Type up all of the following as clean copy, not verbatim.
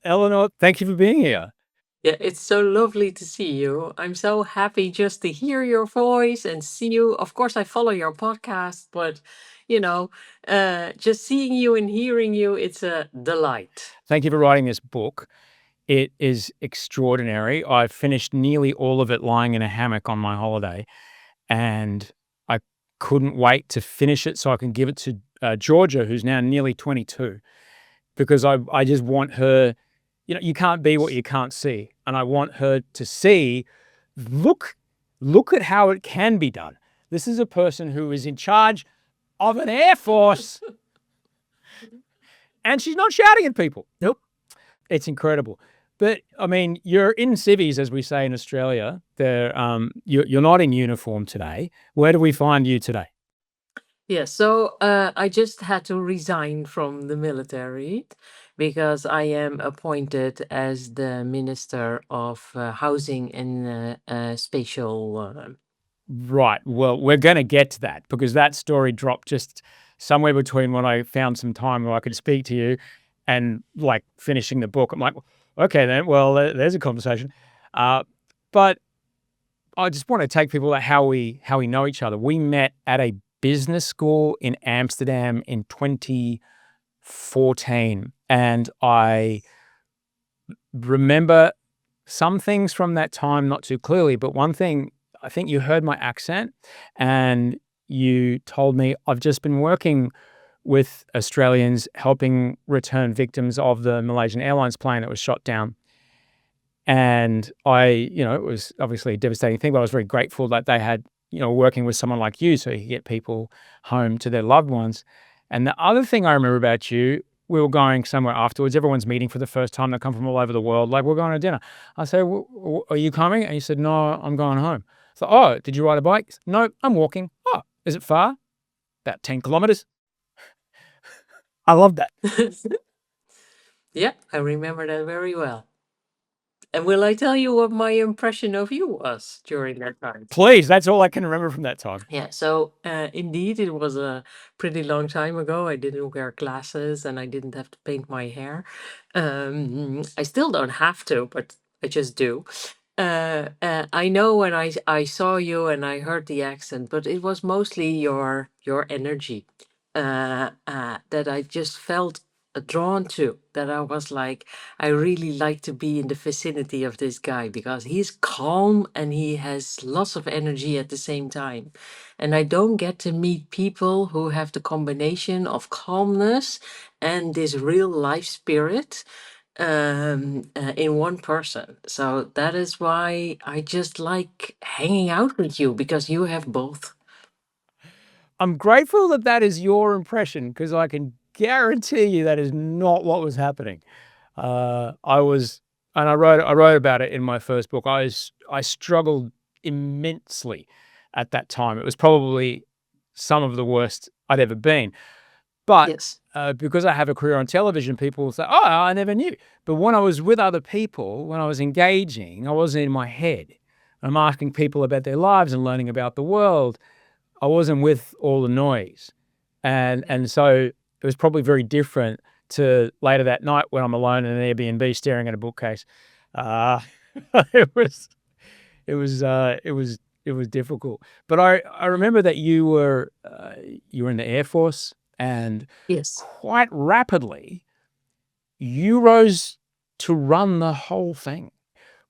Elanor, thank you for being here. Yeah, it's so lovely to see you. I'm so happy just to hear your voice and see you. Of course, I follow your podcast, but you know, just seeing you and hearing you, it's a delight. Thank you for writing this book. It is extraordinary. I finished nearly all of it lying in a hammock on my holiday, and I couldn't wait to finish it so I can give it to Georgia, who's now nearly 22, because I just want her, you can't be what you can't see. And I want her to see, look, look at how it can be done. This is a person who is in charge of an air force, and she's not shouting at people. Nope. It's incredible. But I mean, you're in civvies, as we say in Australia. You're not in uniform today. Where do we find you today? Yeah, so I just had to resign from the military because I am appointed as the Minister of Housing and Spatial. Right. Well, we're going to get to that because that story dropped just somewhere between when I found some time where I could speak to you and like finishing the book. I'm like, okay, then. Well, there's a conversation. But I just want to take people at how we know each other. We met at a business school in Amsterdam in 2014, and I remember some things from that time not too clearly. But one thing, I think you heard my accent, and you told me I've just been working with Australians helping return victims of the Malaysian Airlines plane that was shot down. And it was obviously a devastating thing, but I was very grateful that they had, working with someone like you so you could get people home to their loved ones. And the other thing I remember about you, we were going somewhere afterwards. Everyone's meeting for the first time. They come from all over the world. Like, we're going to dinner. I say, are you coming? And you said, no, I'm going home. So, oh, did you ride a bike? No, I'm walking. Oh, is it far? About 10 kilometers. I love that. Yeah, I remember that very well. And will I tell you what my impression of you was during that time? Please, that's all I can remember from that time. Yeah, so indeed, it was a pretty long time ago. I didn't wear glasses and I didn't have to paint my hair. I still don't have to, but I just do. I know when I saw you and I heard the accent, but it was mostly your energy that I just felt drawn to. That I was like, I really like to be in the vicinity of this guy because he's calm and he has lots of energy at the same time. And I don't get to meet people who have the combination of calmness and this real life spirit in one person. So that is why I just like hanging out with you because you have both. I'm grateful that that is your impression because I can guarantee you that is not what was happening. I was, and I wrote about it in my first book. I struggled immensely at that time. It was probably some of the worst I'd ever been. But Yes. because I have a career on television, people will say, "Oh, I never knew." But when I was with other people, when I was engaging, I wasn't in my head. I'm asking people about their lives and learning about the world. I wasn't with all the noise. And so it was probably very different to later that night when I'm alone in an Airbnb staring at a bookcase. Uh, it was it was difficult. But I remember that you were in the Air Force, and Yes. quite rapidly you rose to run the whole thing.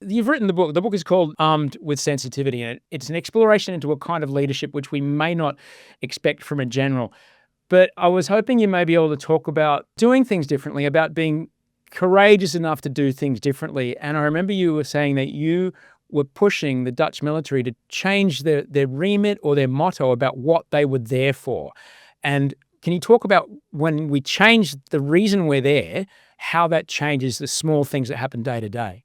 You've written the book. The book is called Armed with Sensitivity, and it's an exploration into a kind of leadership which we may not expect from a general. But I was hoping you may be able to talk about doing things differently, about being courageous enough to do things differently. And I remember you were saying that you were pushing the Dutch military to change their remit or their motto about what they were there for. And can you talk about when we change the reason we're there, how that changes the small things that happen day to day?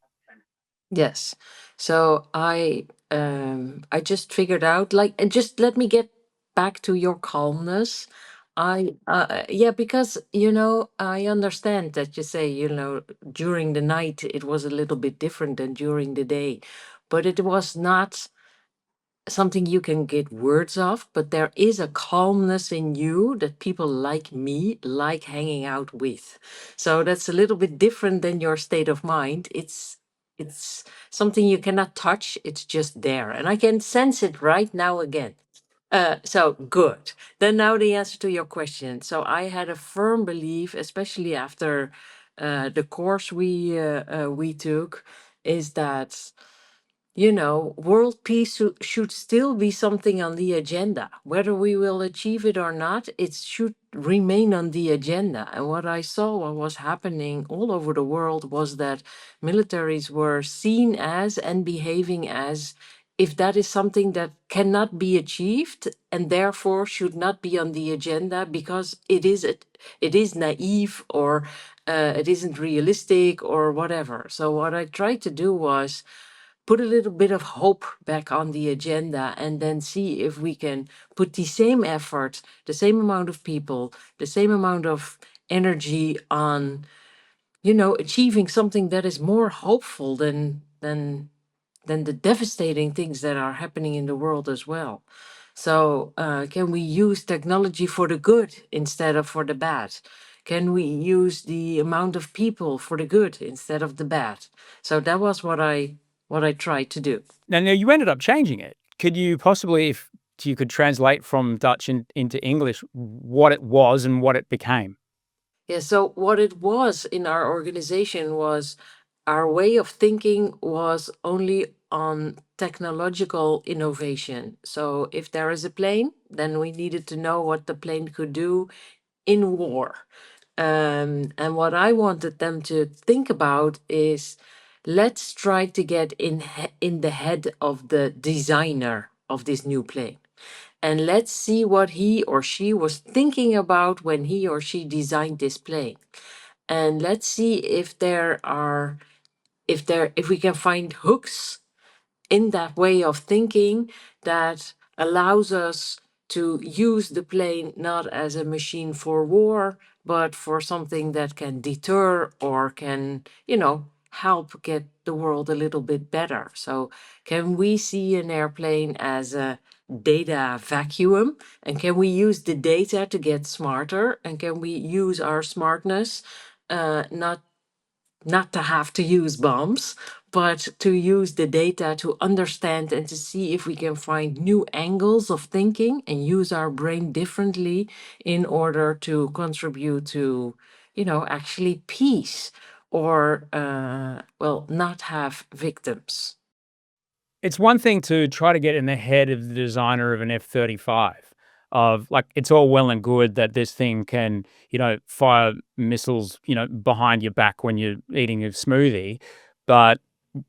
Yes. So I just figured out like and just let me get back to your calmness. I yeah, because I understand that you say, during the night it was a little bit different than during the day, but it was not something you can get words of, but there is a calmness in you that people like me like hanging out with. So that's a little bit different than your state of mind. It's something you cannot touch. It's just there, and I can sense it right now again. So good. Then now the answer to your question. So I had a firm belief, especially after the course we took, is that, world peace should still be something on the agenda. Whether we will achieve it or not, it should remain on the agenda. And what I saw what was happening all over the world was that militaries were seen as and behaving as if that is something that cannot be achieved and therefore should not be on the agenda because it is naive or it isn't realistic or whatever. So what I tried to do was put a little bit of hope back on the agenda and then see if we can put the same effort, the same amount of people, the same amount of energy on, achieving something that is more hopeful than the devastating things that are happening in the world as well. So, can we use technology for the good instead of for the bad? Can we use the amount of people for the good instead of the bad? So that was what I tried to do. Now, you ended up changing it. Could you possibly, if you could translate from Dutch into English, what it was and what it became? Yeah, so what it was in our organization was our way of thinking was only on technological innovation. So if there is a plane, then we needed to know what the plane could do in war. And what I wanted them to think about is let's try to get in the head of the designer of this new plane. And let's see what he or she was thinking about when he or she designed this plane. And let's see if we can find hooks in that way of thinking that allows us to use the plane not as a machine for war, but for something that can deter or can, help get the world a little bit better. So, can we see an airplane as a data vacuum? And can we use the data to get smarter? And can we use our smartness not to have to use bombs, but to use the data to understand and to see if we can find new angles of thinking and use our brain differently in order to contribute to, actually peace or, well, not have victims. It's one thing to try to get in the head of the designer of an F-35, of like, it's all well and good that this thing can, fire missiles, behind your back when you're eating a smoothie, but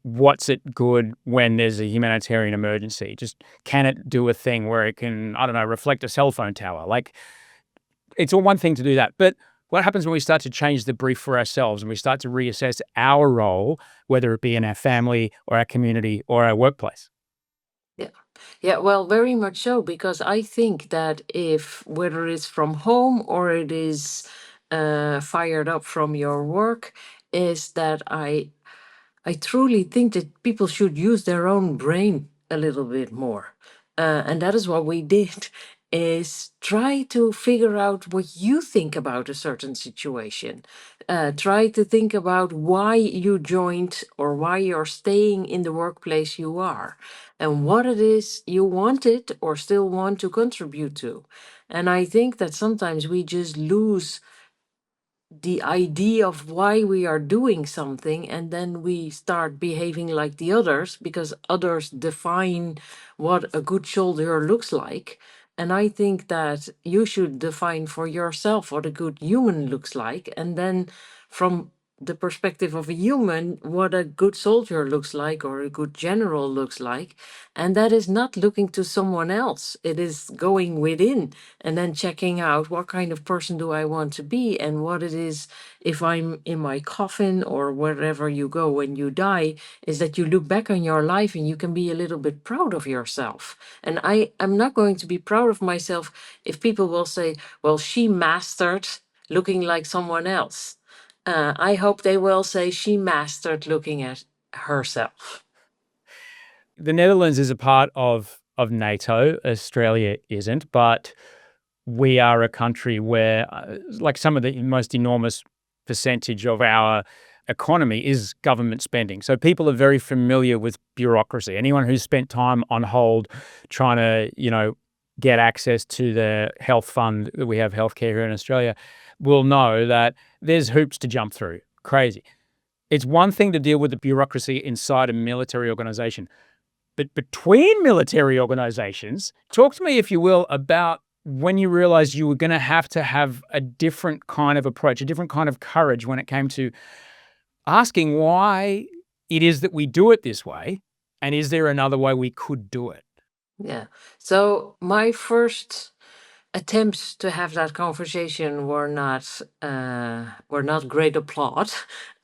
what's it good when there's a humanitarian emergency? Just can it do a thing where it can, I don't know, reflect a cell phone tower? Like, it's all one thing to do that. But what happens when we start to change the brief for ourselves and we start to reassess our role, whether it be in our family or our community or our workplace? Yeah. Yeah, well, very much so, because I think that if whether it's from home or it is fired up from your work, is that I truly think that people should use their own brain a little bit more. And that is what we did, is try to figure out what you think about a certain situation. Try to think about why you joined or why you're staying in the workplace you are and what it is you wanted or still want to contribute to. And I think that sometimes we just lose the idea of why we are doing something, and then we start behaving like the others because others define what a good soldier looks like. And I think that you should define for yourself what a good human looks like, and then from the perspective of a human, what a good soldier looks like or a good general looks like. And that is not looking to someone else, it is going within and then checking out what kind of person do I want to be and what it is if I'm in my coffin or wherever you go when you die, is that you look back on your life and you can be a little bit proud of yourself. And I'm not going to be proud of myself if people will say, well, she mastered looking like someone else. I hope they will say she mastered looking at herself. The Netherlands is a part of of NATO. Australia isn't, but we are a country where, like, some of the most enormous percentage of our economy is government spending. So people are very familiar with bureaucracy. Anyone who's spent time on hold trying to, get access to the health fund, that we have healthcare here in Australia, will know that there's hoops to jump through. Crazy. It's one thing to deal with the bureaucracy inside a military organization, but between military organizations, talk to me, if you will, about when you realized you were going to have a different kind of approach, a different kind of courage when it came to asking why it is that we do it this way, and is there another way we could do it? Yeah. So my first attempts to have that conversation were not great applaud.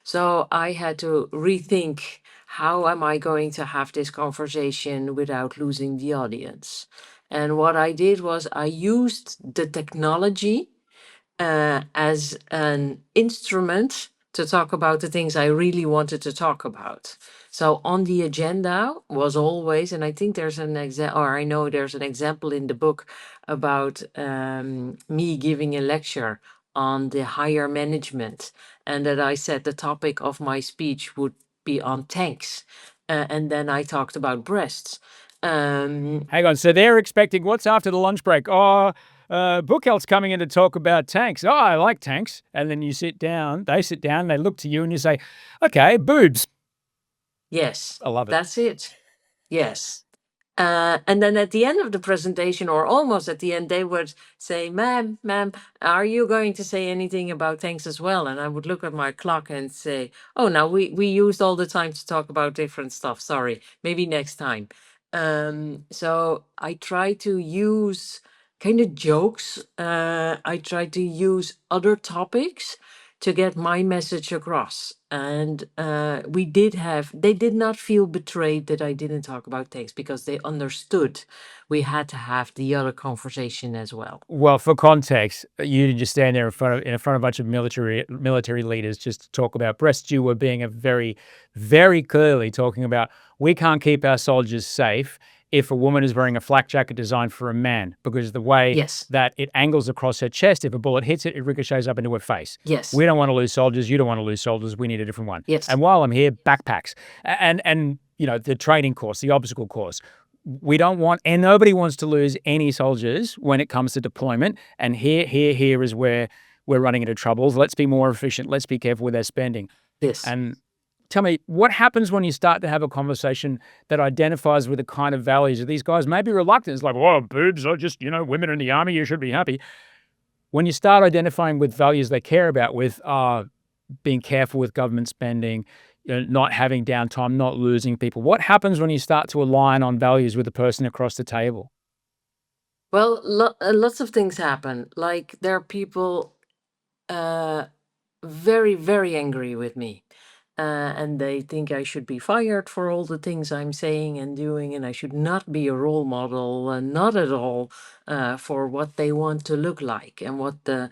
So I had to rethink, how am I going to have this conversation without losing the audience? And what I did was I used the technology as an instrument to talk about the things I really wanted to talk about. So on the agenda was always, and I think there's an I know there's an example in the book about me giving a lecture on the higher management, and that I said the topic of my speech would be on tanks, and then I talked about breasts. Hang on. So they're expecting, what's after the lunch break? Oh, Bookholt coming in to talk about tanks. Oh, I like tanks. And then you sit down, they sit down, they look to you and you say, okay, boobs. Yes, I love it. that's it. Yes. And then at the end of the presentation, or almost at the end, they would say, ma'am, are you going to say anything about tanks as well? And I would look at my clock and say, oh, now we used all the time to talk about different stuff. Sorry, maybe next time. So I try to use kind of jokes. I try to use other topics to get my message across. And they did not feel betrayed that I didn't talk about tanks, because they understood we had to have the other conversation as well. Well, for context, you didn't just stand there in front of a bunch of military leaders just to talk about breasts. You were being a very, very clearly talking about, we can't keep our soldiers safe if a woman is wearing a flak jacket designed for a man, because the way Yes. that it angles across her chest, if a bullet hits it, it ricochets up into her face. Yes. We don't want to lose soldiers. You don't want to lose soldiers. We need a different one. Yes. And while I'm here, backpacks and the training course, the obstacle course. We don't want, and nobody wants to lose any soldiers when it comes to deployment. And here is where we're running into troubles. Let's be more efficient. Let's be careful with our spending. Yes. And tell me, what happens when you start to have a conversation that identifies with the kind of values that these guys may be reluctant? It's like, well, boobs are just, women in the army, you should be happy. When you start identifying with values they care about, with being careful with government spending, not having downtime, not losing people, what happens when you start to align on values with the person across the table? Well, lots of things happen. Like, there are people very, very angry with me. And they think I should be fired for all the things I'm saying and doing, and I should not be a role model, not at all, for what they want to look like, and what the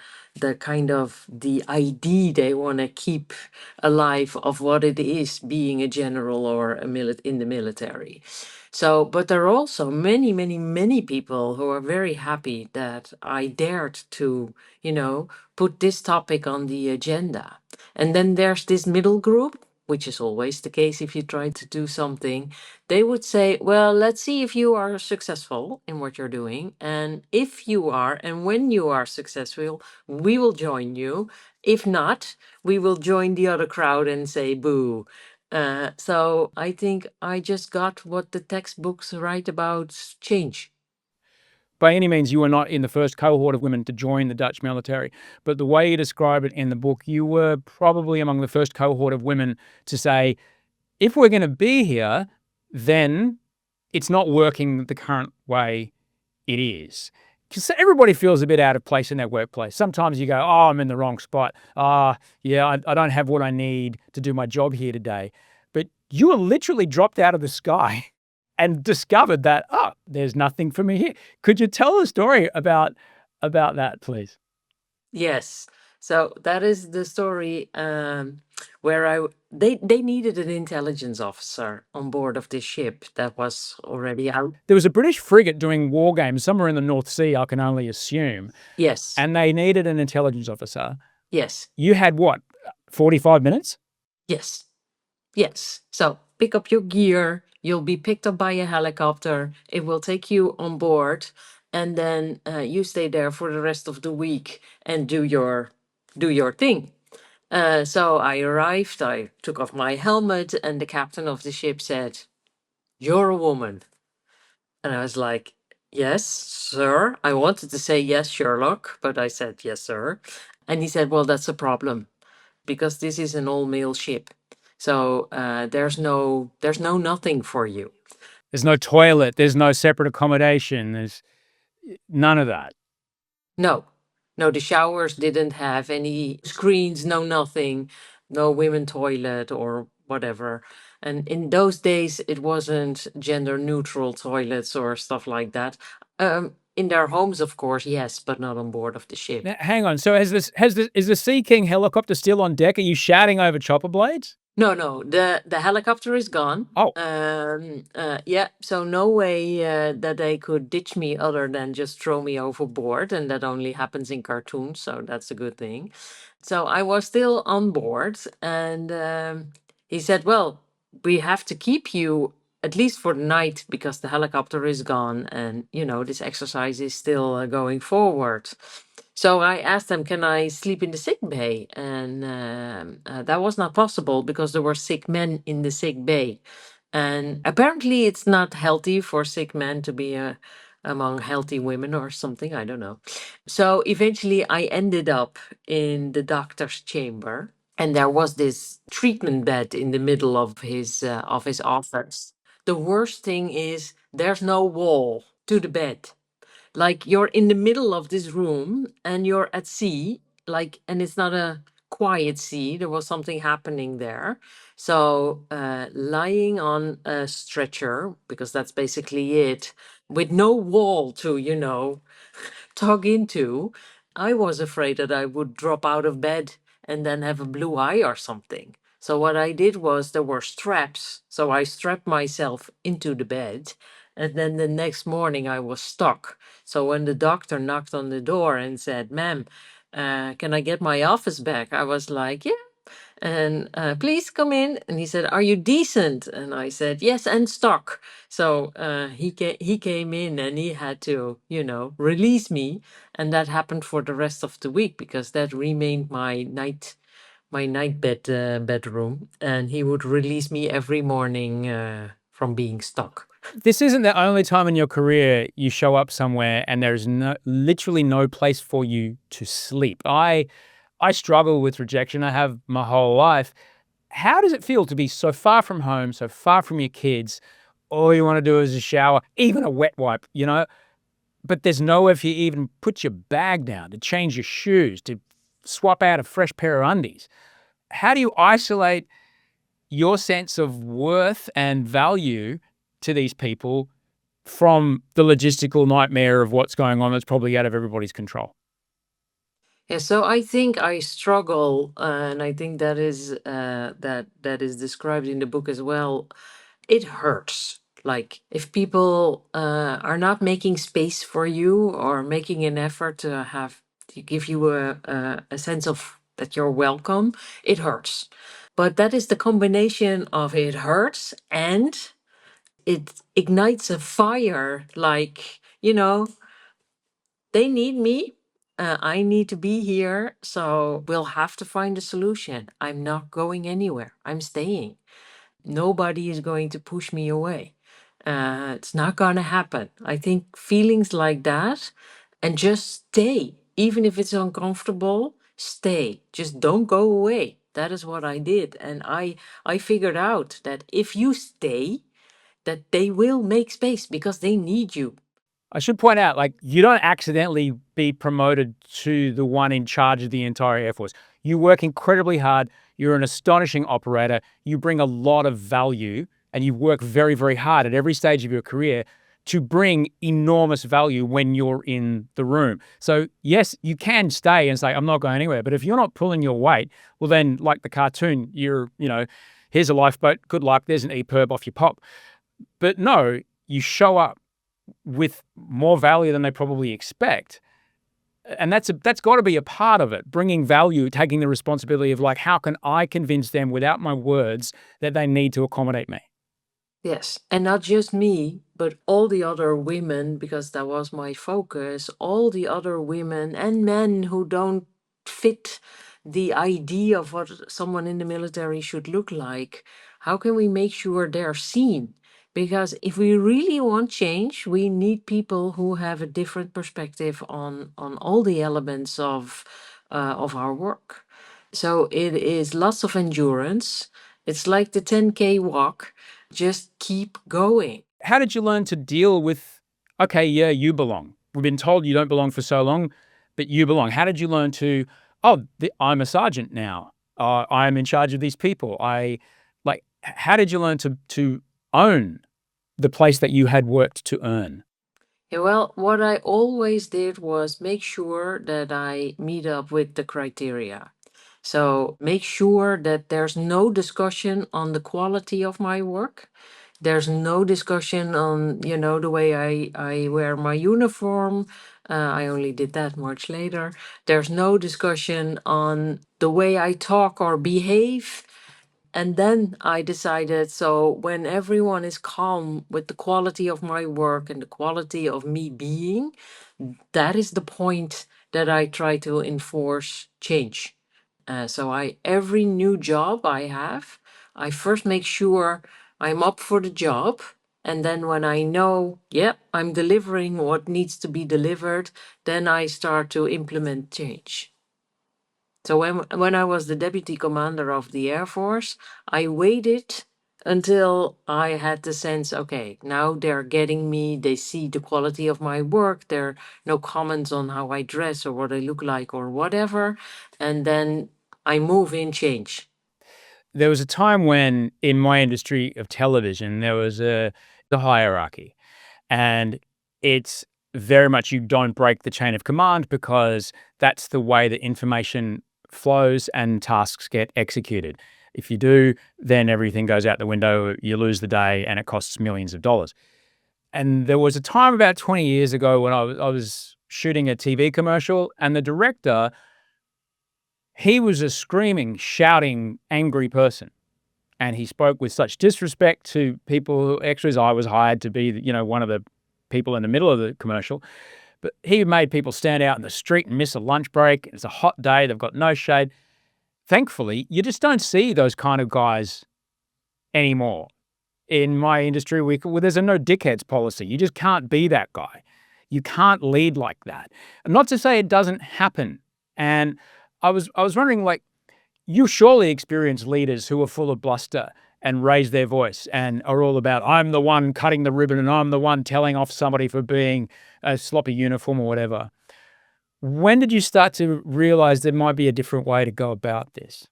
kind of the idea they want to keep alive of what it is being a general or in the military. So, but there are also many, many, many people who are very happy that I dared to, put this topic on the agenda. And then there's this middle group, which is always the case if you try to do something. They would say, well, let's see if you are successful in what you're doing. And if you are, and when you are successful, we will join you. If not, we will join the other crowd and say boo. So I think I just got what the textbooks write about change. By any means, you were not in the first cohort of women to join the Dutch military, but the way you describe it in the book, you were probably among the first cohort of women to say, if we're going to be here, then it's not working the current way it is. Because everybody feels a bit out of place in their workplace. Sometimes you go, oh, I'm in the wrong spot. Yeah, I don't have what I need to do my job here today. But you were literally dropped out of the sky and discovered that, oh, there's nothing for me here. Could you tell a story about that, please? Yes. So that is the story, where they needed an intelligence officer on board of this ship that was already out. There was a British frigate doing war games somewhere in the North Sea, I can only assume, Yes, and they needed an intelligence officer. yes, You had what, 45 minutes? yes, yes. So pick up your gear. You'll be picked up by a helicopter. It will take you on board, and then you stay there for the rest of the week and do your thing. So I arrived. I took off my helmet, and the captain of the ship said, "You're a woman." And I was like, "Yes, sir." I wanted to say, "Yes, Sherlock," but I said, "Yes, sir." And he said, "Well, that's a problem because this is an all-male ship. So there's no nothing for you." There's no toilet. There's no separate accommodation. There's none of that. No, no, the showers didn't have any screens, no nothing, no women toilet or whatever. And in those days, it wasn't gender neutral toilets or stuff like that. In their homes, of course, yes, but not on board of the ship. Now, hang on. So is the Sea King helicopter still on deck? Are you shouting over chopper blades? No, no, the helicopter is gone. Oh, Yeah, so no way that they could ditch me other than just throw me overboard, and that only happens in cartoons, so that's a good thing. So I was still on board, and he said, "Well, we have to keep you at least for the night because the helicopter is gone, and this exercise is still going forward." So I asked them, "Can I sleep in the sick bay?" And that was not possible because there were sick men in the sick bay. And apparently, it's not healthy for sick men to be among healthy women or something. I don't know. So eventually, I ended up in the doctor's chamber, and there was this treatment bed in the middle of his office. The worst thing is there's no wall to the bed. Like, you're in the middle of this room and you're at sea, like, and it's not a quiet sea. There was something happening there. So lying on a stretcher, because that's basically it, with no wall to tug into, I was afraid that I would drop out of bed and then have a blue eye or something. So what I did was, there were straps. So I strapped myself into the bed, and then the next morning I was stuck. So when the doctor knocked on the door and said, "Ma'am, can I get my office back?" I was like, "Yeah." And "Please come in." And he said, "Are you decent?" And I said, "Yes, and stuck." So he came in, and he had to release me, and that happened for the rest of the week because that remained my night bedroom, and he would release me every morning from being stuck. this isn't the only time in your career you show up somewhere and there's literally no place for you to sleep. I struggle with rejection. I have my whole life. How does it feel to be so far from home, so far from your kids? All you want to do is a shower, even a wet wipe, but there's nowhere for you to even put your bag down, to change your shoes, to swap out a fresh pair of undies. How do you isolate your sense of worth and value to these people from the logistical nightmare of what's going on that's probably out of everybody's control? Yeah, so I think I struggle, and I think that is described in the book as well. It hurts. Like, if people are not making space for you or making an effort to give you a sense of that you're welcome, it hurts. But that is the combination of it hurts and it ignites a fire. Like, they need me. I need to be here. So we'll have to find a solution. I'm not going anywhere. I'm staying. Nobody is going to push me away. It's not going to happen. I think feelings like that, and just stay, even if it's uncomfortable, stay. Just don't go away. That is what I did. And I figured out that if you stay, that they will make space because they need you. I should point out, like, you don't accidentally be promoted to the one in charge of the entire Air Force. You work incredibly hard. You're an astonishing operator. You bring a lot of value, and you work very, very hard at every stage of your career to bring enormous value when you're in the room. So yes, you can stay and say, I'm not going anywhere. But if you're not pulling your weight, well then, like the cartoon, here's a lifeboat, good luck, there's an EPIRB, off you pop. But no, you show up with more value than they probably expect. And that's got to be a part of it, bringing value, taking the responsibility of, like, how can I convince them without my words that they need to accommodate me? Yes, and not just me, but all the other women, because that was my focus, all the other women and men who don't fit the idea of what someone in the military should look like. How can we make sure they're seen? Because if we really want change, we need people who have a different perspective on all the elements of our work. So it is lots of endurance. It's like the 10K walk. Just keep going. How did you learn to deal with, okay, yeah, you belong. We've been told you don't belong for so long, but you belong. How did you learn to, I'm a sergeant now. I'm in charge of these people. How did you learn to own the place that you had worked to earn? Yeah, well, what I always did was make sure that I meet up with the criteria. So make sure that there's no discussion on the quality of my work. There's no discussion on, the way I wear my uniform. I only did that much later. There's no discussion on the way I talk or behave. And then I decided, so when everyone is calm with the quality of my work and the quality of me being, that is the point that I try to enforce change. So every new job I have, I first make sure I'm up for the job. And then when I know, I'm delivering what needs to be delivered, then I start to implement change. So when I was the deputy commander of the Air Force, I waited until I had the sense, okay, now they're getting me, they see the quality of my work, there are no comments on how I dress or what I look like or whatever, and then I move in change. There was a time when, in my industry of television, there was the hierarchy, and it's very much, you don't break the chain of command, because that's the way that information flows and tasks get executed. If you do, then everything goes out the window, you lose the day, and it costs millions of dollars. And there was a time about 20 years ago when I was shooting a TV commercial, and the director, he was a screaming, shouting, angry person. And he spoke with such disrespect to people, extras. I was hired to be, one of the people in the middle of the commercial. But he made people stand out in the street and miss a lunch break. It's a hot day. They've got no shade. Thankfully, you just don't see those kind of guys anymore. In my industry, there's a no dickheads policy. You just can't be that guy. You can't lead like that. Not to say it doesn't happen. And I was wondering, like, you surely experience leaders who are full of bluster and raise their voice and are all about, I'm the one cutting the ribbon and I'm the one telling off somebody for being a sloppy uniform or whatever. When did you start to realize there might be a different way to go about this?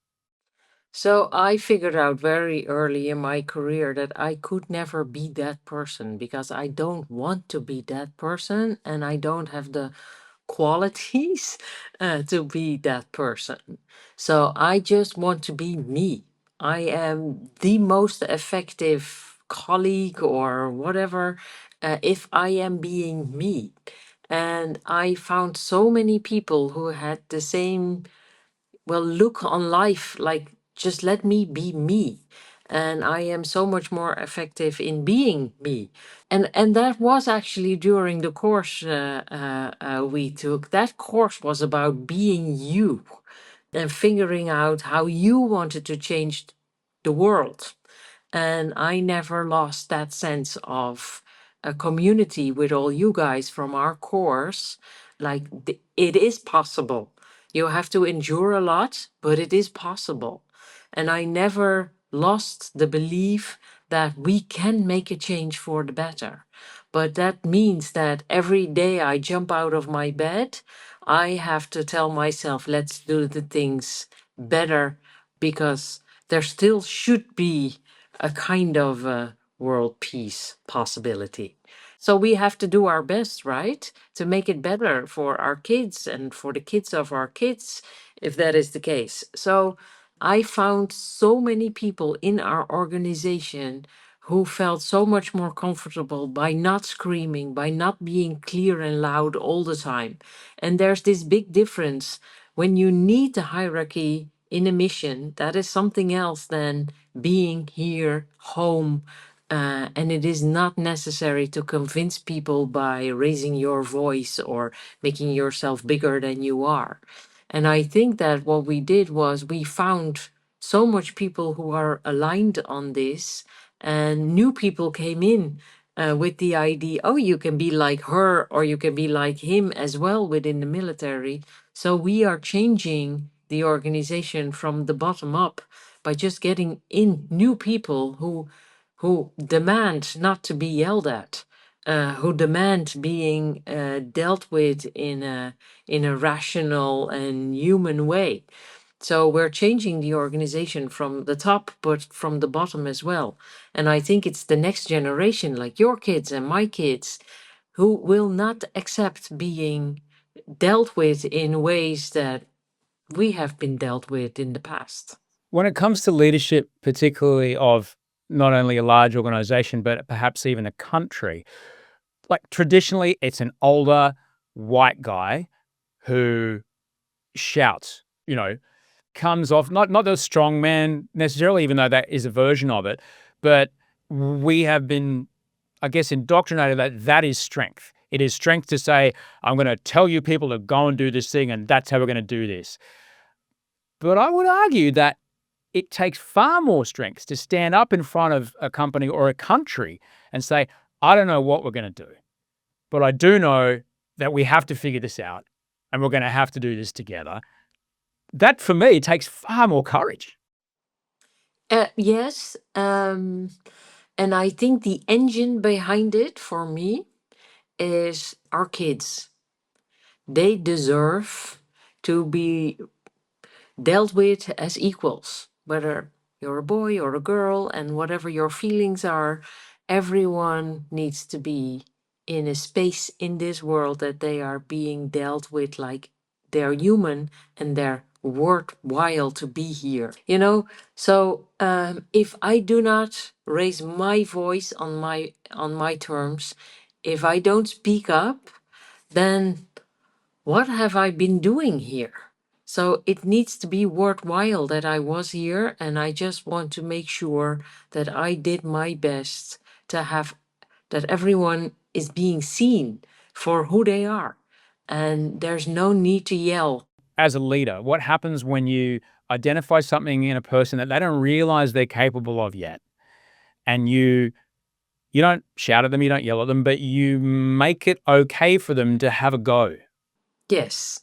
So I figured out very early in my career that I could never be that person because I don't want to be that person and I don't have the qualities to be that person. So I just want to be me. I am the most effective colleague or whatever if I am being me. And I found so many people who had the same look on life, like just let me be me, and I am so much more effective in being me. And that was actually during the course we took. That course was about being you and figuring out how you wanted to change the world. And I never lost that sense of a community with all you guys from our course. Like it is possible. You have to endure a lot, but it is possible. And I never lost the belief that we can make a change for the better. But that means that every day I jump out of my bed, I have to tell myself, let's do the things better because there still should be a kind of world peace possibility. So we have to do our best, right? To make it better for our kids and for the kids of our kids, if that is the case. So I found so many people in our organization who felt so much more comfortable by not screaming, by not being clear and loud all the time. And there's this big difference when you need the hierarchy in a mission. That is something else than being here, home, and it is not necessary to convince people by raising your voice or making yourself bigger than you are. And I think that what we did was we found so much people who are aligned on this, and new people came in with the idea, oh, you can be like her or you can be like him as well within the military. So we are changing the organization from the bottom up by just getting in new people who demand not to be yelled at, who demand being dealt with in a rational and human way. So we're changing the organization from the top, but from the bottom as well. And I think it's the next generation, like your kids and my kids, who will not accept being dealt with in ways that we have been dealt with in the past. When it comes to leadership, particularly of not only a large organization, but perhaps even a country, like traditionally, it's an older white guy who shouts, comes off not the strong man necessarily, even though that is a version of it, but we have been, I guess, indoctrinated that that is strength. It is strength to say, I'm going to tell you people to go and do this thing, and that's how we're going to do this. But I would argue that it takes far more strength to stand up in front of a company or a country and say, I don't know what we're going to do, but I do know that we have to figure this out and we're going to have to do this together. That, for me, takes far more courage. Yes. And I think the engine behind it for me is our kids. They deserve to be dealt with as equals, whether you're a boy or a girl, and whatever your feelings are, everyone needs to be in a space in this world that they are being dealt with like they're human and they're worthwhile to be here. So if I do not raise my voice on my terms, if I don't speak up, then what have I been doing here? So it needs to be worthwhile that I was here, and I just want to make sure that I did my best to have that everyone is being seen for who they are. And there's no need to yell. As a leader, what happens when you identify something in a person that they don't realize they're capable of yet? And you don't shout at them, you don't yell at them, but you make it okay for them to have a go. Yes.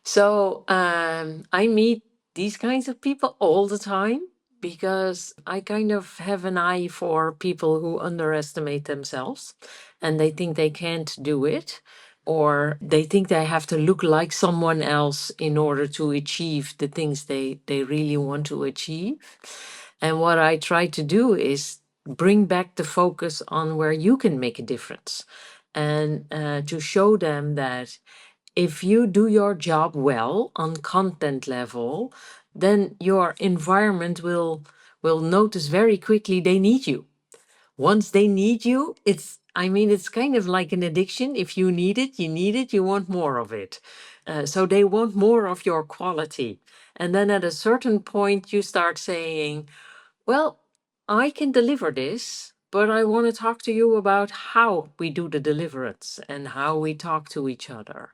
So I meet these kinds of people all the time because I kind of have an eye for people who underestimate themselves and they think they can't do it, or they think they have to look like someone else in order to achieve the things they really want to achieve. And what I try to do is bring back the focus on where you can make a difference, and to show them that if you do your job well on content level, then your environment will notice very quickly they need you. Once they need you, it's kind of like an addiction. If you need it, you need it, you want more of it. So they want more of your quality. And then at a certain point, you start saying, well, I can deliver this, but I want to talk to you about how we do the deliverance and how we talk to each other.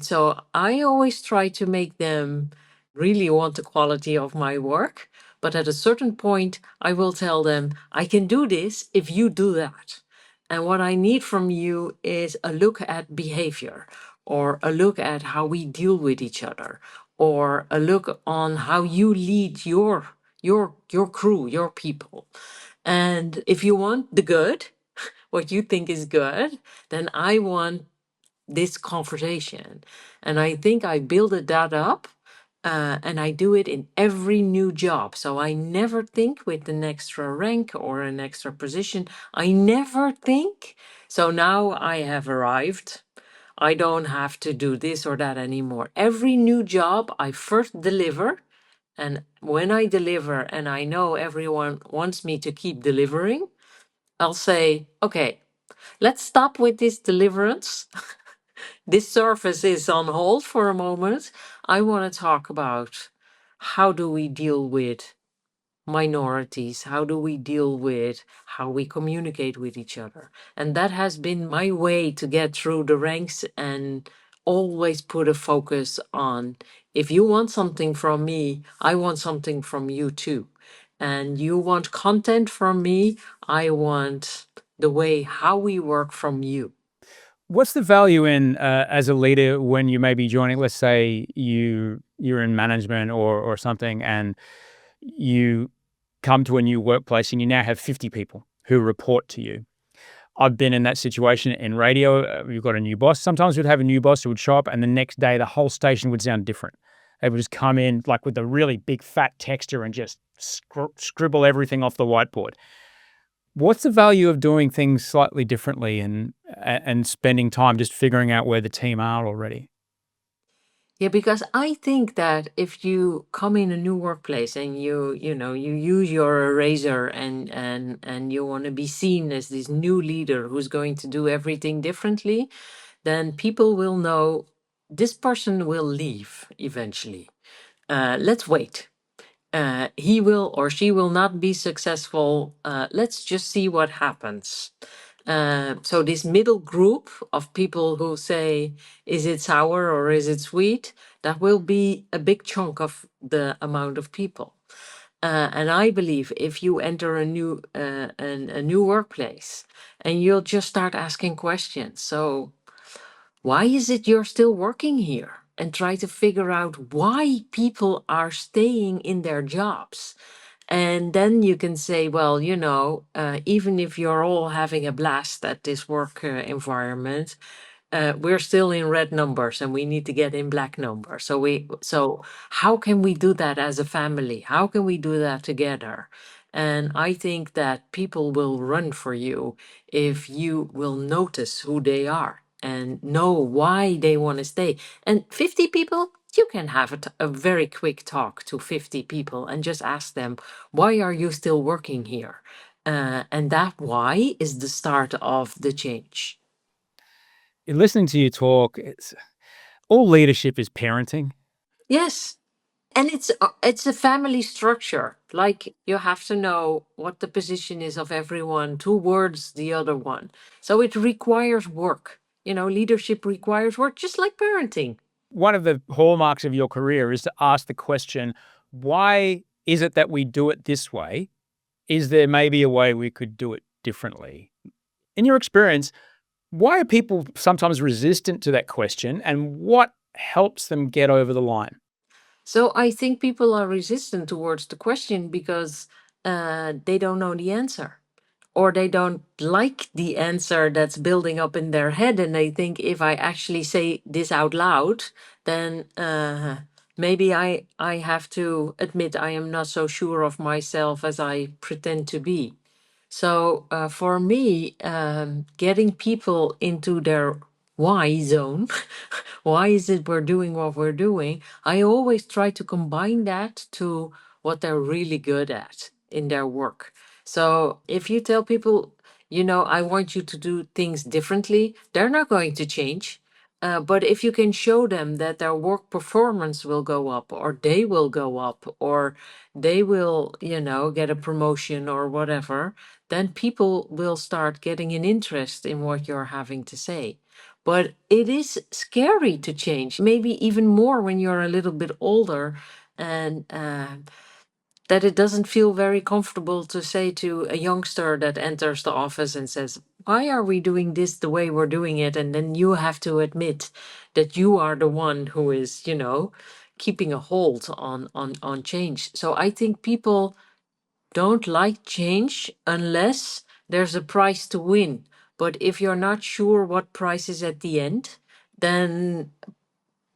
So I always try to make them really want the quality of my work. But at a certain point, I will tell them, I can do this if you do that. And what I need from you is a look at behavior, or a look at how we deal with each other, or a look on how you lead your crew, your people. And if you want the good, what you think is good, then I want this conversation. And I think I built that up And I do it in every new job. So I never think with an extra rank or an extra position. I never think. So now I have arrived. I don't have to do this or that anymore. Every new job, I first deliver. And when I deliver and I know everyone wants me to keep delivering, I'll say, okay, let's stop with this deliverance. This service is on hold for a moment. I want to talk about how do we deal with minorities? How do we deal with how we communicate with each other? And that has been my way to get through the ranks and always put a focus on if you want something from me, I want something from you too. And you want content from me, I want the way how we work from you. What's the value in as a leader when you may be joining? Let's say you're in management or something, and you come to a new workplace, and you now have 50 people who report to you. I've been in that situation in radio. You've got a new boss. Sometimes we'd have a new boss who would show up, and the next day the whole station would sound different. They would just come in like with a really big fat texter and just scribble everything off the whiteboard. What's the value of doing things slightly differently and spending time just figuring out where the team are already? Yeah, because I think that if you come in a new workplace and you use your eraser and you want to be seen as this new leader who's going to do everything differently, then people will know this person will leave eventually. Let's wait. He will or she will not be successful. Let's just see what happens. So this middle group of people who say, is it sour or is it sweet? That will be a big chunk of the amount of people. And I believe if you enter a new workplace and you'll just start asking questions. So why is it you're still working here? And try to figure out why people are staying in their jobs. And then you can say, well, even if you're all having a blast at this work environment, we're still in red numbers and we need to get in black numbers. So how can we do that as a family? How can we do that together? And I think that people will run for you if you will notice who they are and know why they want to stay. And 50 people, you can have a very quick talk to 50 people and just ask them, why are you still working here? And that why is the start of the change. In listening to you talk, it's all leadership is parenting. Yes. And it's a family structure. Like you have to know what the position is of everyone towards the other one. So it requires work. Leadership requires work, just like parenting. One of the hallmarks of your career is to ask the question, why is it that we do it this way? Is there maybe a way we could do it differently? In your experience, why are people sometimes resistant to that question, and what helps them get over the line? So I think people are resistant towards the question because they don't know the answer. Or they don't like the answer that's building up in their head, and they think if I actually say this out loud, then maybe I have to admit I am not so sure of myself as I pretend to be. So for me, getting people into their why zone, why is it we're doing what we're doing? I always try to combine that to what they're really good at in their work. So if you tell people, I want you to do things differently, they're not going to change. But if you can show them that their work performance will go up, or they will go up, or they will, get a promotion or whatever, then people will start getting an interest in what you're having to say. But it is scary to change, maybe even more when you're a little bit older, and that it doesn't feel very comfortable to say to a youngster that enters the office and says, why are we doing this the way we're doing it? And then you have to admit that you are the one who is, keeping a hold on change. So I think people don't like change unless there's a price to win. But if you're not sure what price is at the end, then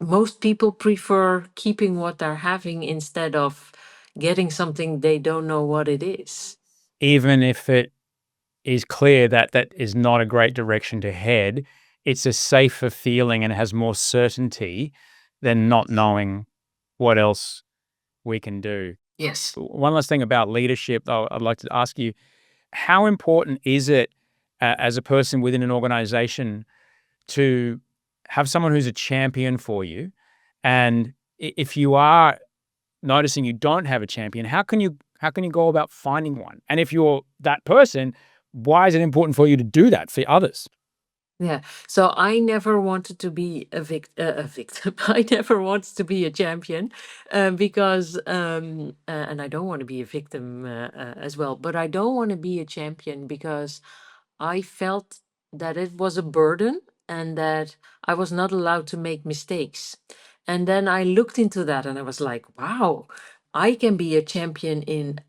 most people prefer keeping what they're having instead of getting something they don't know what it is. Even if it is clear that that is not a great direction to head, it's a safer feeling and has more certainty than not knowing what else we can do. Yes. One last thing about leadership, though, I'd like to ask you, how important is it as a person within an organization to have someone who's a champion for you? And if you are noticing you don't have a champion, how can you go about finding one? And if you're that person, why is it important for you to do that for others? Yeah. So I never wanted to be a victim. I never wanted to be a champion, because, and I don't want to be a victim as well. But I don't want to be a champion because I felt that it was a burden and that I was not allowed to make mistakes. And then I looked into that and I was like, wow, I can be a champion in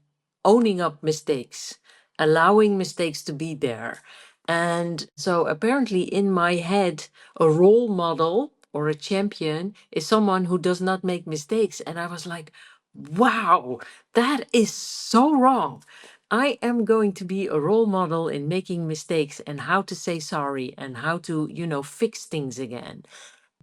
owning up mistakes, allowing mistakes to be there. And so apparently, in my head, a role model or a champion is someone who does not make mistakes. And I was like, wow, that is so wrong. I am going to be a role model in making mistakes and how to say sorry and how to, fix things again.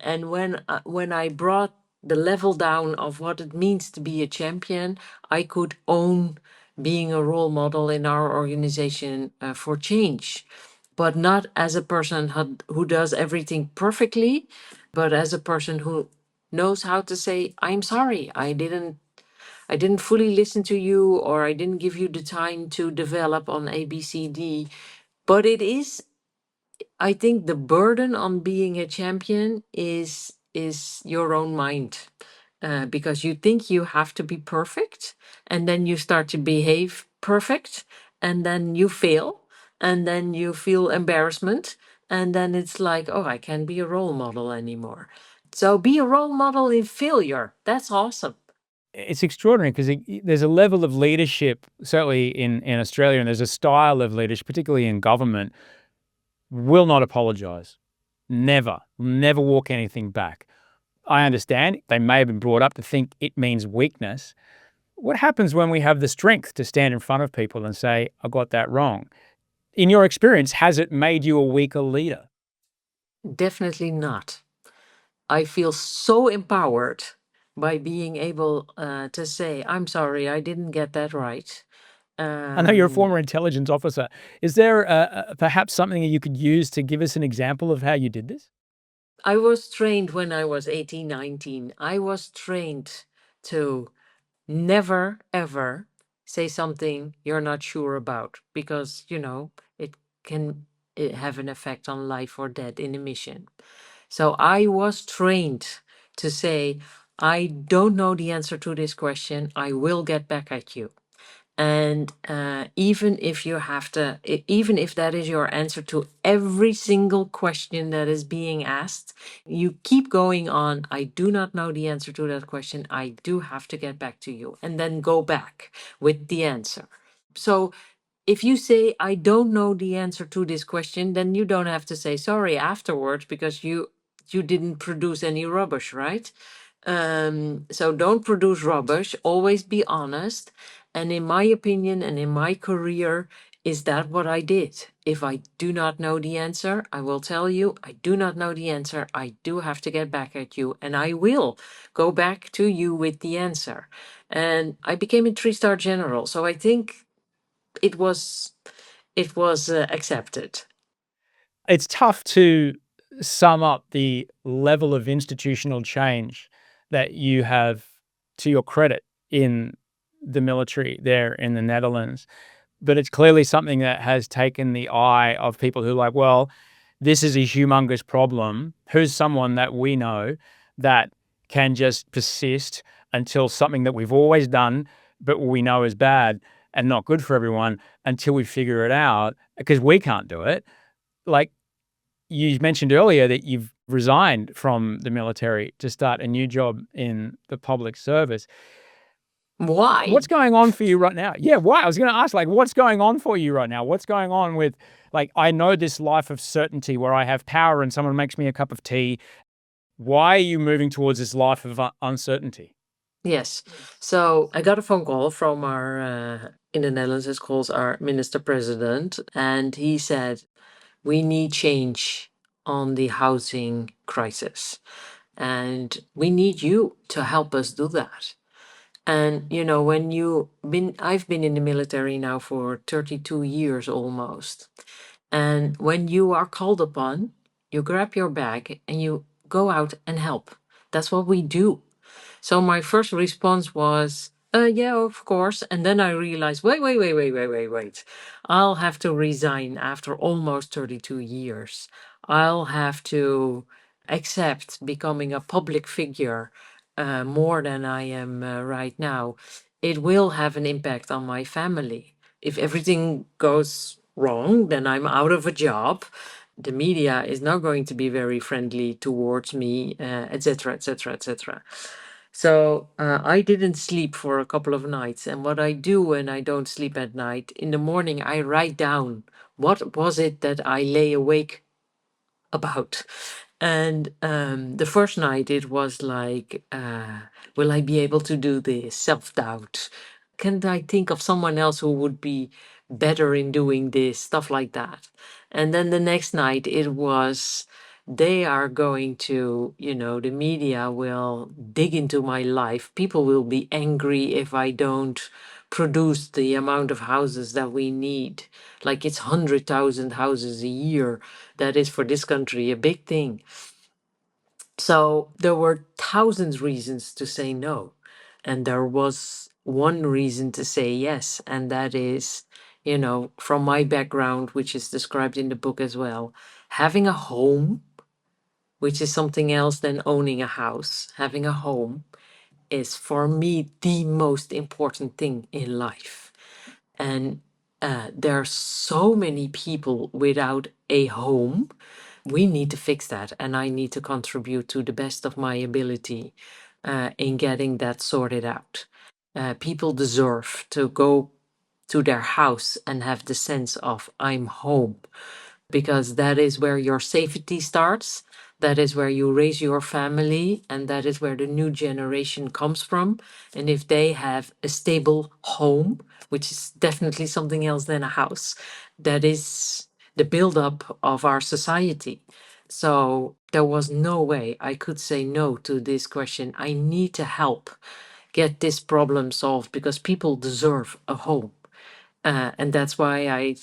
And when I brought the level down of what it means to be a champion, I could own being a role model in our organization for change, but not as a person who does everything perfectly, but as a person who knows how to say, I'm sorry, I didn't fully listen to you, or I didn't give you the time to develop on ABCD. But it is, I think the burden on being a champion is your own mind, because you think you have to be perfect, and then you start to behave perfect, and then you fail, and then you feel embarrassment, and then it's like, oh, I can't be a role model anymore. So be a role model in failure. That's awesome. It's extraordinary because there's a level of leadership, certainly in Australia, and there's a style of leadership, particularly in government, will not apologize. Never walk anything back. I understand they may have been brought up to think it means weakness. What happens when we have the strength to stand in front of people and say, I got that wrong? In your experience, has it made you a weaker leader? Definitely not. I feel so empowered by being able to say, I'm sorry, I didn't get that right. I know you're a Um, former intelligence officer. Is there perhaps something that you could use to give us an example of how you did this? I was trained when I was 18, 19. I was trained to never, ever say something you're not sure about because, it can have an effect on life or death in a mission. So I was trained to say, I don't know the answer to this question. I will get back at you. And even if you have to, even if that is your answer to every single question that is being asked, you keep going on. I do not know the answer to that question. I do have to get back to you. And then go back with the answer. So if you say, I don't know the answer to this question, then you don't have to say sorry afterwards because you didn't produce any rubbish, right? So don't produce rubbish, always be honest. And in my opinion and in my career, is that what I did? If I do not know the answer, I will tell you, I do not know the answer. I do have to get back at you, and I will go back to you with the answer. And I became a three-star general. So I think it was accepted. It's tough to sum up the level of institutional change that you have, to your credit, in the military there in the Netherlands. But it's clearly something that has taken the eye of people who are like, well, this is a humongous problem. Who's someone that we know that can just persist until something that we've always done, but we know is bad and not good for everyone until we figure it out because we can't do it. Like you mentioned earlier that you've resigned from the military to start a new job in the public service. Why? What's going on for you right now? Yeah, why? I was going to ask, like, what's going on for you right now? What's going on with, like, I know this life of certainty where I have power and someone makes me a cup of tea. Why are you moving towards this life of uncertainty? Yes. So I got a phone call from our, in the Netherlands, it's called our minister president, and he said, we need change on the housing crisis, and we need you to help us do that. And I've been in the military now for 32 years almost. And when you are called upon, you grab your bag and you go out and help. That's what we do. So my first response was, yeah, of course. And then I realized, wait. I'll have to resign after almost 32 years. I'll have to accept becoming a public figure more than I am right now. It will have an impact on my family. If everything goes wrong, then I'm out of a job. The media is not going to be very friendly towards me, etc., etc., etc. So I didn't sleep for a couple of nights. And what I do when I don't sleep at night, in the morning, I write down what was it that I lay awake about. And the first night it was like, will I be able to do this? Self doubt. Can I think of someone else who would be better in doing this? Stuff like that. And then the next night it was, they are going to, the media will dig into my life. People will be angry if I don't produce the amount of houses that we need. Like it's 100,000 houses a year. That is for this country a big thing. So there were thousands reasons to say no. And there was one reason to say yes. And that is, from my background, which is described in the book as well, having a home, which is something else than owning a house, having a home is for me the most important thing in life. And there are so many people without a home. We need to fix that, and I need to contribute to the best of my ability in getting that sorted out. People deserve to go to their house and have the sense of I'm home, because that is where your safety starts. That is where you raise your family, and that is where the new generation comes from. And if they have a stable home, which is definitely something else than a house, that is the buildup of our society. So there was no way I could say no to this question. I need to help get this problem solved because people deserve a home. And that's why I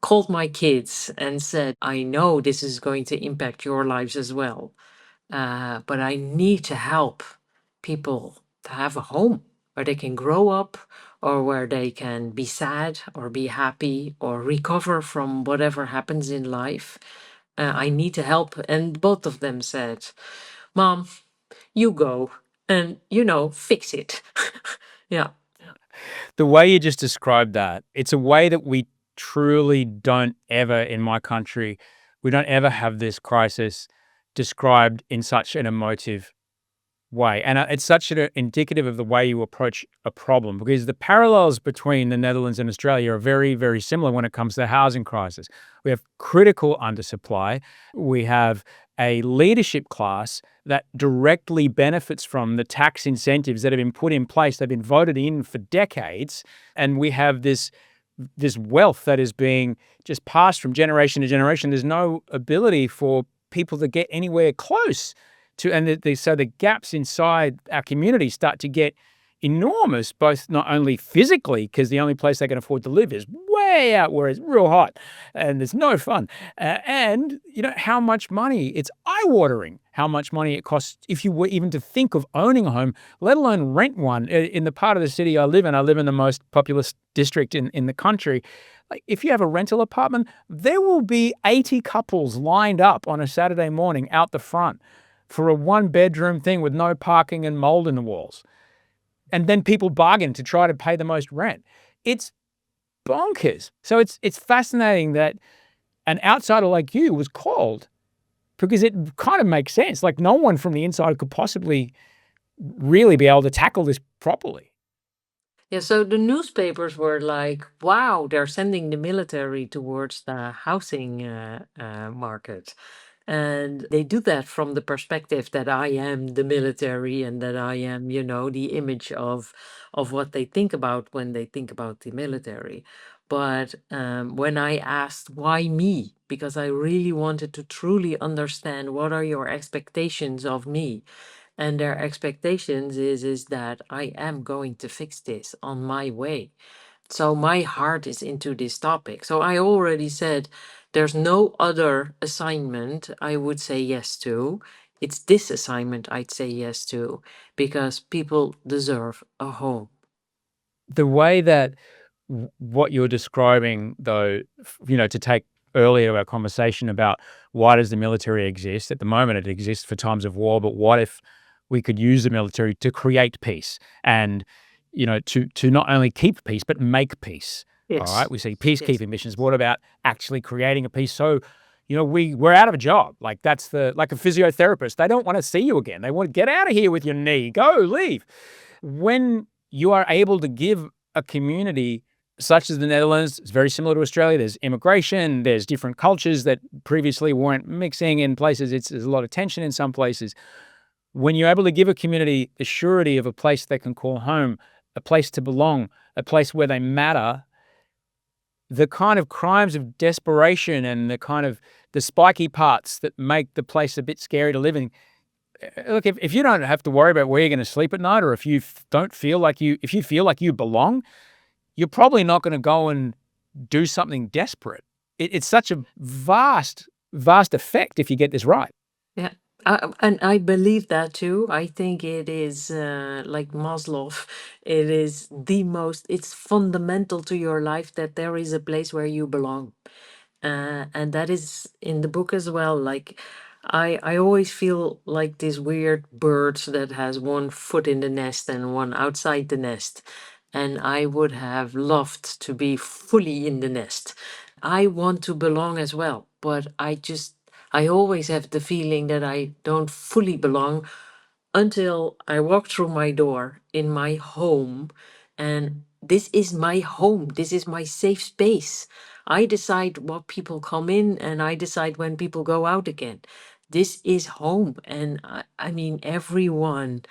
called my kids and said, I know this is going to impact your lives as well, but I need to help people to have a home where they can grow up or where they can be sad or be happy or recover from whatever happens in life. I need to help. And both of them said, Mom, you go and, fix it. Yeah. The way you just described that, it's a way that we truly don't ever, in my country, we don't ever have this crisis described in such an emotive way. And it's such an indicative of the way you approach a problem, because the parallels between the Netherlands and Australia are very, very similar when it comes to the housing crisis. We have critical undersupply. We have a leadership class that directly benefits from the tax incentives that have been put in place. They've been voted in for decades. And we have this wealth that is being just passed from generation to generation. There's no ability for people to get anywhere close to, and so the gaps inside our community start to get enormous, both not only physically, because the only place they can afford to live is way out where it's real hot and there's no fun, and how much money, it's eye-watering how much money it costs if you were even to think of owning a home, let alone rent one. In the part of the city I live in the most populous district in the country. Like, if you have a rental apartment, there will be 80 couples lined up on a Saturday morning out the front for a one-bedroom thing with no parking and mold in the walls. And then people bargain to try to pay the most rent. It's bonkers. So it's fascinating that an outsider like you was called, because it kind of makes sense. Like, no one from the inside could possibly really be able to tackle this properly. Yeah, so the newspapers were like, wow, they're sending the military towards the housing market. And they do that from the perspective that I am the military and that I am, the image of what they think about when they think about the military. But when I asked why me, because I really wanted to truly understand what are your expectations of me, and their expectations is that I am going to fix this on my way. So my heart is into this topic. So I already said there's no other assignment I would say yes to. It's this assignment I'd say yes to because people deserve a home. The way that what you're describing, though, to take earlier our conversation about why does the military exist? At the moment, it exists for times of war, but what if we could use the military to create peace and, to not only keep peace, but make peace? All right. Yes. We see Yes. peacekeeping missions. What about actually creating a peace? So, we're out of a job. Like that's like a physiotherapist. They don't want to see you again. They want to get out of here with your knee. Go, leave. When you are able to give a community such as the Netherlands, it's very similar to Australia. There's immigration, there's different cultures that previously weren't mixing in places. There's a lot of tension in some places. When you're able to give a community the surety of a place they can call home, a place to belong, a place where they matter, the kind of crimes of desperation and the spiky parts that make the place a bit scary to live in. Look, if you don't have to worry about where you're going to sleep at night, or if you if you feel like you belong, you're probably not going to go and do something desperate. It's such a vast, vast effect if you get this right. Yeah. And I believe that too. I think it is like Maslow, it is it's fundamental to your life that there is a place where you belong. And that is in the book as well. Like I always feel like this weird bird that has one foot in the nest and one outside the nest. And I would have loved to be fully in the nest. I want to belong as well, but I always have the feeling that I don't fully belong until I walk through my door in my home, and this is my home. This is my safe space. I decide what people come in and I decide when people go out again. This is home. And I mean, everyone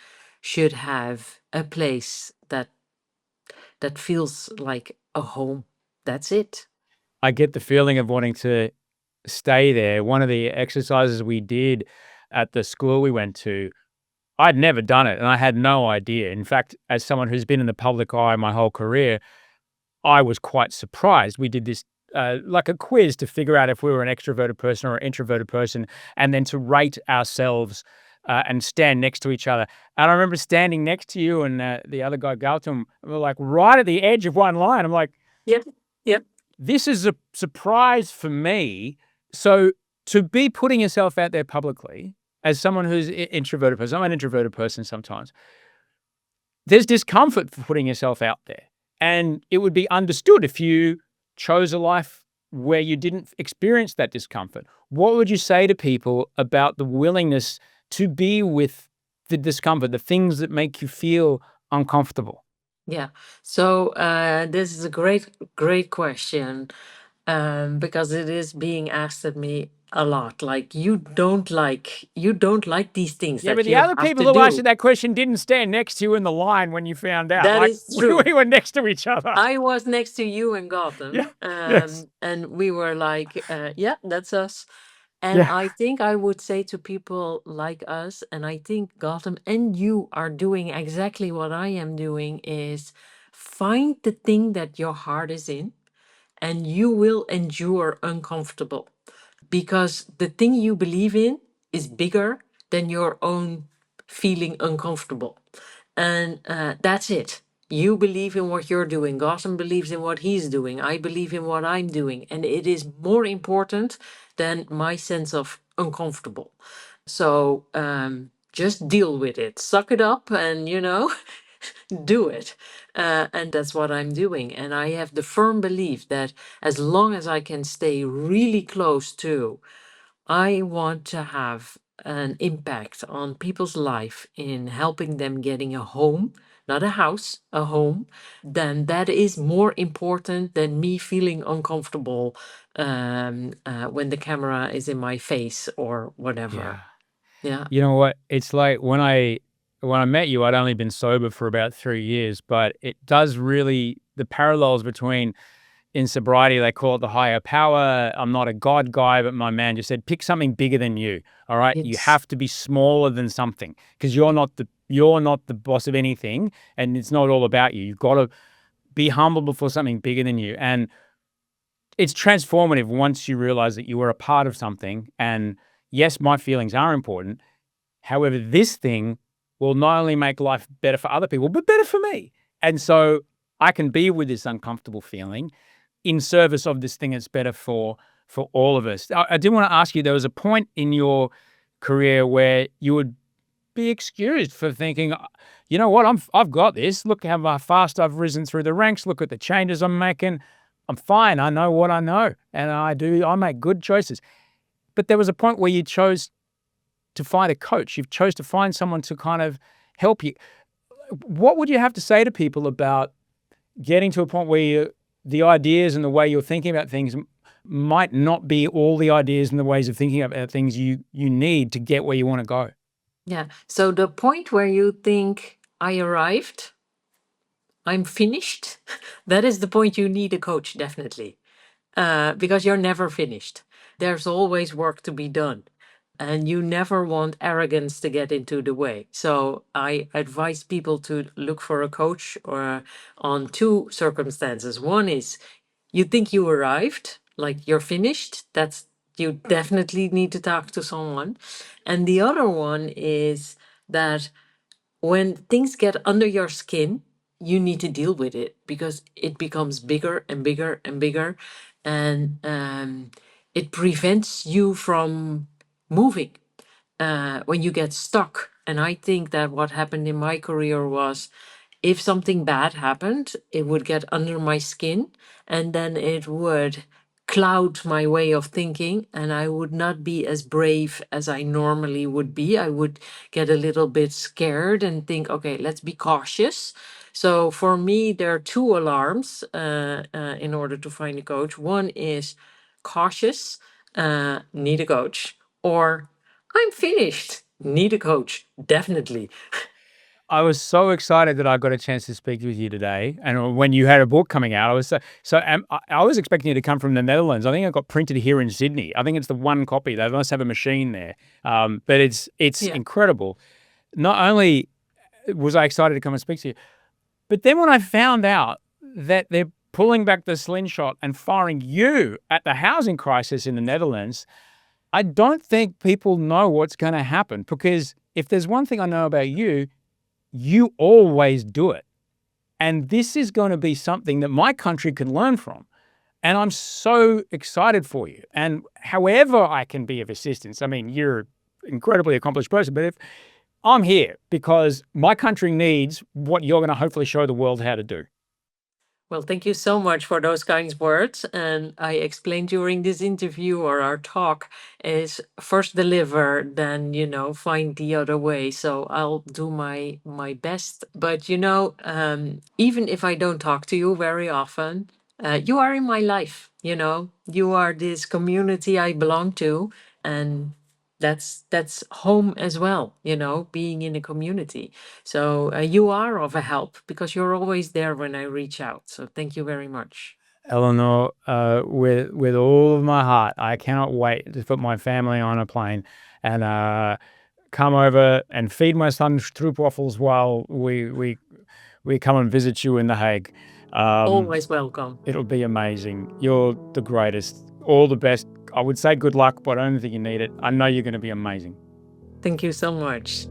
should have a place that feels like a home. That's it. I get the feeling of wanting to stay there. One of the exercises we did at the school we went to, I'd never done it and I had no idea. In fact, as someone who's been in the public eye my whole career, I was quite surprised. We did this like a quiz to figure out if we were an extroverted person or an introverted person, and then to rate ourselves and stand next to each other. And I remember standing next to you and the other guy, Gautam, we were like right at the edge of one line. I'm like, Yeah. Yeah. this is a surprise for me. So to be putting yourself out there publicly as someone who's introverted person, I'm an introverted person sometimes. There's discomfort for putting yourself out there. And it would be understood if you chose a life where you didn't experience that discomfort. What would you say to people about the willingness to be with the discomfort, the things that make you feel uncomfortable? Yeah. So this is a great question, because it is being asked at me a lot. Like you don't like these things Yeah, that but the you other have people to who asked you do. that question didn't stand next to you in the line when you found out. That Like is we true. were next to each other. I was next to you in Yeah. Gotham, Yes. and we were like, yeah, that's us. And Yeah. I think I would say to people like us, and I think Gotham and you are doing exactly what I am doing, is find the thing that your heart is in, and you will endure uncomfortable because the thing you believe in is bigger than your own feeling uncomfortable. And that's it. You believe in what you're doing. Gotham believes in what he's doing. I believe in what I'm doing. And it is more important than my sense of uncomfortable. So just deal with it. Suck it up and, do it. And that's what I'm doing. And I have the firm belief that as long as I can stay really close to, I want to have an impact on people's life in helping them getting a home, not a house, a home, then that is more important than me feeling uncomfortable when the camera is in my face or whatever. Yeah. Yeah. You know what? It's like when I met you, I'd only been sober for about 3 years, but it does really the parallels between in sobriety, they call it the higher power. I'm not a God guy, but my man just said, pick something bigger than you. All right. You Yes. have to be smaller than something because you're not the boss of anything and it's not all about you. You've got to be humble before something bigger than you. And it's transformative once you realize that you are a part of something. And yes, my feelings are important. However, this thing will not only make life better for other people, but better for me. And so I can be with this uncomfortable feeling in service of this thing that's better for all of us. I did want to ask you, there was a point in your career where you would be excused for thinking, you know what, I've got this. Look how fast I've risen through the ranks. Look at the changes I'm making. I'm fine. I know what I know, and I make good choices. But there was a point where you chose to find a coach. You chose to find someone to kind of help you. What would you have to say to people about getting to a point where the ideas and the way you're thinking about things might not be all the ideas and the ways of thinking about things you need to get where you want to go? Yeah. So the point where you think I arrived, I'm finished, that is the point you need a coach, definitely. Because you're never finished. There's always work to be done. And you never want arrogance to get into the way. So I advise people to look for a coach or on two circumstances. One is you think you arrived, like you're finished. That's you definitely need to talk to someone. And the other one is that when things get under your skin, you need to deal with it because it becomes bigger and bigger and bigger, and it prevents you from moving when you get stuck. And I think that what happened in my career was if something bad happened, it would get under my skin and then it would cloud my way of thinking and I would not be as brave as I normally would be. I would get a little bit scared and think, okay, let's be cautious. So for me, there are two alarms in order to find a coach. One is cautious, need a coach, or I'm finished, need a coach, definitely. I was so excited that I got a chance to speak with you today. And when you had a book coming out, I was I was expecting you to come from the Netherlands. I think it got printed here in Sydney. I think it's the one copy. They must have a machine there. But it's Yeah. incredible. Not only was I excited to come and speak to you, but then when I found out that they're pulling back the slingshot and firing you at the housing crisis in the Netherlands, I don't think people know what's going to happen. Because if there's one thing I know about you, you always do it. And this is going to be something that my country can learn from. And I'm so excited for you. And however I can be of assistance, I mean, you're an incredibly accomplished person, but if I'm here because my country needs what you're going to hopefully show the world how to do. Well, thank you so much for those kind words. And I explained during this interview or our talk is first deliver, then, find the other way. So I'll do my best. But, even if I don't talk to you very often, you are in my life, you are this community I belong to. And that's home as well, being in a community. So you are of a help because you're always there when I reach out. So thank you very much. Elanor, with all of my heart, I cannot wait to put my family on a plane and come over and feed my son stroopwafels while we come and visit you in The Hague. Always welcome. It'll be amazing. You're the greatest. All the best. I would say good luck, but I don't think you need it. I know you're going to be amazing. Thank you so much.